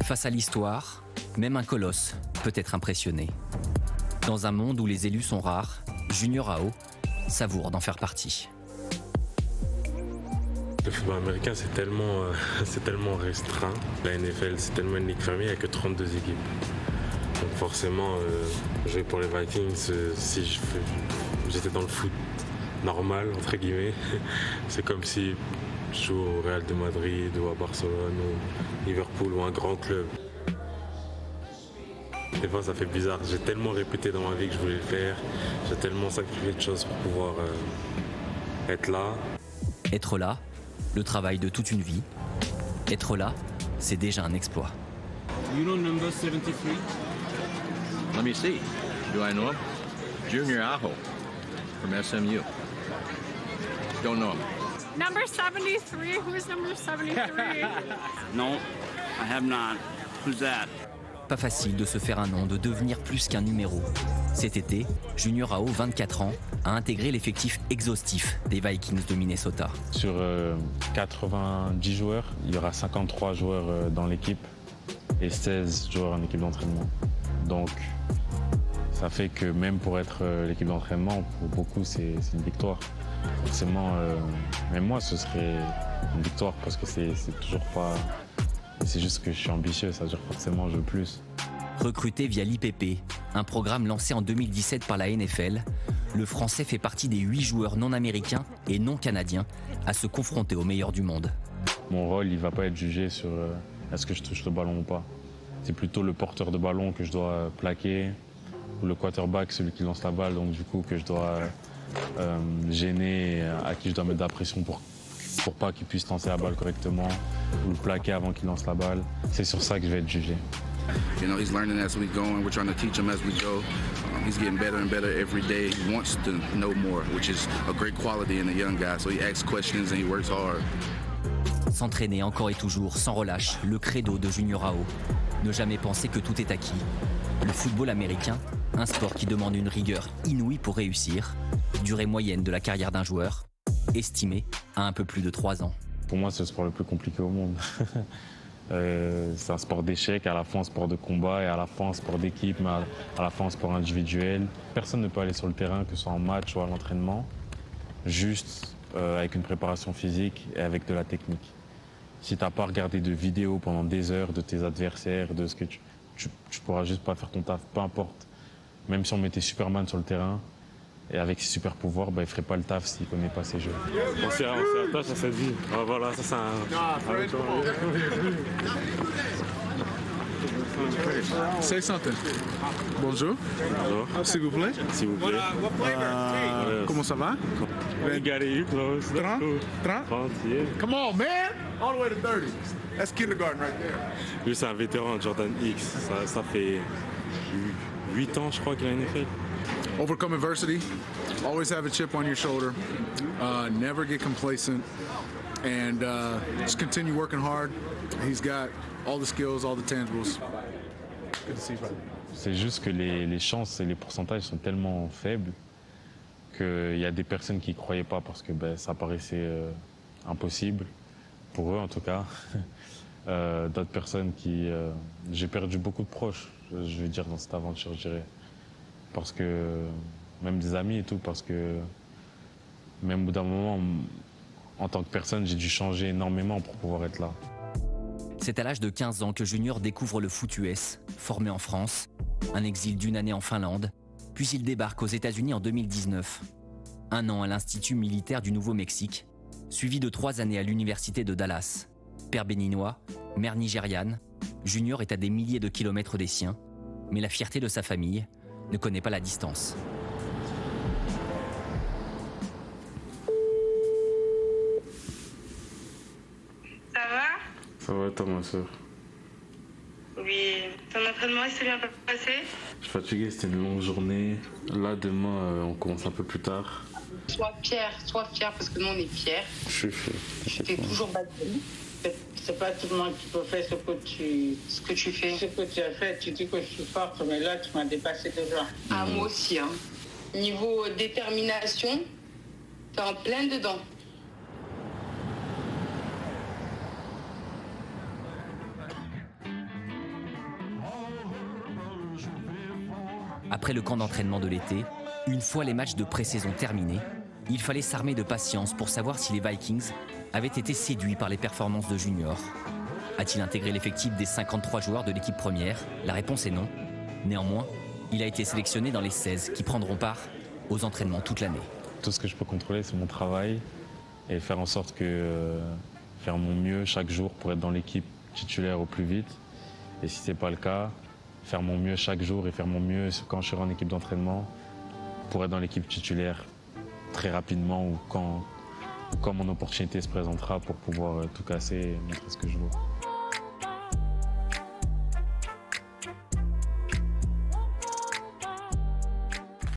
Face à l'histoire, même un colosse peut être impressionné. Dans un monde où les élus sont rares, Junior Ao savoure d'en faire partie. Le football américain, c'est tellement restreint. La NFL, c'est tellement une ligue fermée, il n'y a que 32 équipes. Donc forcément, jouer pour les Vikings, si j'étais dans le foot normal, entre guillemets, c'est comme si je joue au Real de Madrid ou à Barcelone ou Liverpool ou un grand club. Des fois, ça fait bizarre. J'ai tellement répété dans ma vie que je voulais le faire. J'ai tellement sacrifié de choses pour pouvoir être là. Être là, le travail de toute une vie. Être là, c'est déjà un exploit. You know number 73? Let me see. Do I know him? Junior Ao from SMU. Don't know him. Number 73? Who's number 73? No, I have not. Who's that? Pas facile de se faire un nom, de devenir plus qu'un numéro. Cet été, Junior Ao, 24 ans, a intégré l'effectif exhaustif des Vikings de Minnesota. Sur 90 joueurs, il y aura 53 joueurs dans l'équipe et 16 joueurs en équipe d'entraînement. Donc, ça fait que même pour être l'équipe d'entraînement, pour beaucoup, c'est une victoire. Forcément, même moi, ce serait une victoire parce que c'est toujours pas... C'est juste que je suis ambitieux, ça veut dire forcément je veux plus. Recruté via l'IPP, un programme lancé en 2017 par la NFL, le Français fait partie des 8 joueurs non américains et non canadiens à se confronter aux meilleurs du monde. Mon rôle, il ne va pas être jugé sur est-ce que je touche le ballon ou pas. C'est plutôt le porteur de ballon que je dois plaquer, ou le quarterback, celui qui lance la balle, donc du coup que je dois gêner, à qui je dois mettre de la pression pour pas qu'il puisse lancer la balle correctement, ou le plaquer avant qu'il lance la balle. C'est sur ça que je vais être jugé. You know, he's learning as we go, and we're trying to teach him as we go. He's getting better and better every day. He wants to know more, which is a great quality in a young guy. So he asks questions and he works hard. S'entraîner encore et toujours, sans relâche, le credo de Junior Ao. Ne jamais penser que tout est acquis. Le football américain, un sport qui demande une rigueur inouïe pour réussir. Durée moyenne de la carrière d'un joueur, estimée à un peu plus de 3 ans. Pour moi, c'est le sport le plus compliqué au monde. C'est un sport d'échec, à la fois un sport de combat, et à la fois un sport d'équipe, mais à la fois un sport individuel. Personne ne peut aller sur le terrain, que ce soit en match ou à l'entraînement, juste avec une préparation physique et avec de la technique. Si tu n'as pas regardé de vidéos pendant des heures de tes adversaires, de ce que tu pourras juste pas faire ton taf, peu importe. Même si on mettait Superman sur le terrain, et avec ses super pouvoirs, il ne ferait pas le taf s'il ne connaît pas ses jeux. On s'y attache à cette vie. Ah, voilà, ça c'est un... Say something. Bonjour. Bonjour. S'il vous plaît. S'il vous plaît. Comment ça va? We got it, you close. 30? 30, yeah. Come on, man. All the way to 30. That's kindergarten right there. Lui, c'est un vétéran, Jordan X. Ça fait 8 ans, je crois, qu'il a une NFL. Overcome adversity. Always have a chip on your shoulder. Never get complacent. And just continue working hard. He's got all the skills, all the tangibles. Good to see you, brother. C'est juste que les chances et les pourcentages sont tellement faibles qu'il y a des personnes qui ne croyaient pas parce que ça paraissait impossible, pour eux en tout cas. D'autres personnes qui... j'ai perdu beaucoup de proches, je veux dire, dans cette aventure, je dirais. Parce que... Même des amis et tout, parce que... Même au bout d'un moment, en tant que personne, j'ai dû changer énormément pour pouvoir être là. C'est à l'âge de 15 ans que Junior découvre le foot US, formé en France, un exil d'1 année en Finlande, puis il débarque aux États-Unis en 2019. 1 an à l'Institut militaire du Nouveau-Mexique, suivi de 3 années à l'université de Dallas. Père béninois, mère nigériane, Junior est à des milliers de kilomètres des siens, mais la fierté de sa famille ne connaît pas la distance. Ça va, toi, ma soeur? Oui. Ton entraînement, il s'est bien passé? Je suis fatigué, c'était une longue journée. Là, demain, on commence un peu plus tard. Sois fier parce que nous, on est fiers. Je suis fier. Tu t'es toujours battu. C'est pas tout le monde qui peut faire ce que tu fais. Ce que tu as fait, tu dis que je suis forte, mais là, tu m'as dépassé déjà. Ah, moi aussi, hein. Niveau détermination, t'es en plein dedans. Après le camp d'entraînement de l'été, une fois les matchs de pré-saison terminés, il fallait s'armer de patience pour savoir si les Vikings avaient été séduits par les performances de Junior. A-t-il intégré l'effectif des 53 joueurs de l'équipe première? La réponse est non. Néanmoins, il a été sélectionné dans les 16 qui prendront part aux entraînements toute l'année. Tout ce que je peux contrôler, c'est mon travail et faire en sorte que faire mon mieux chaque jour pour être dans l'équipe titulaire au plus vite. Et si ce n'est pas le cas, faire mon mieux chaque jour et faire mon mieux quand je serai en équipe d'entraînement pour être dans l'équipe titulaire très rapidement ou quand mon opportunité se présentera pour pouvoir tout casser et montrer ce que je vaux.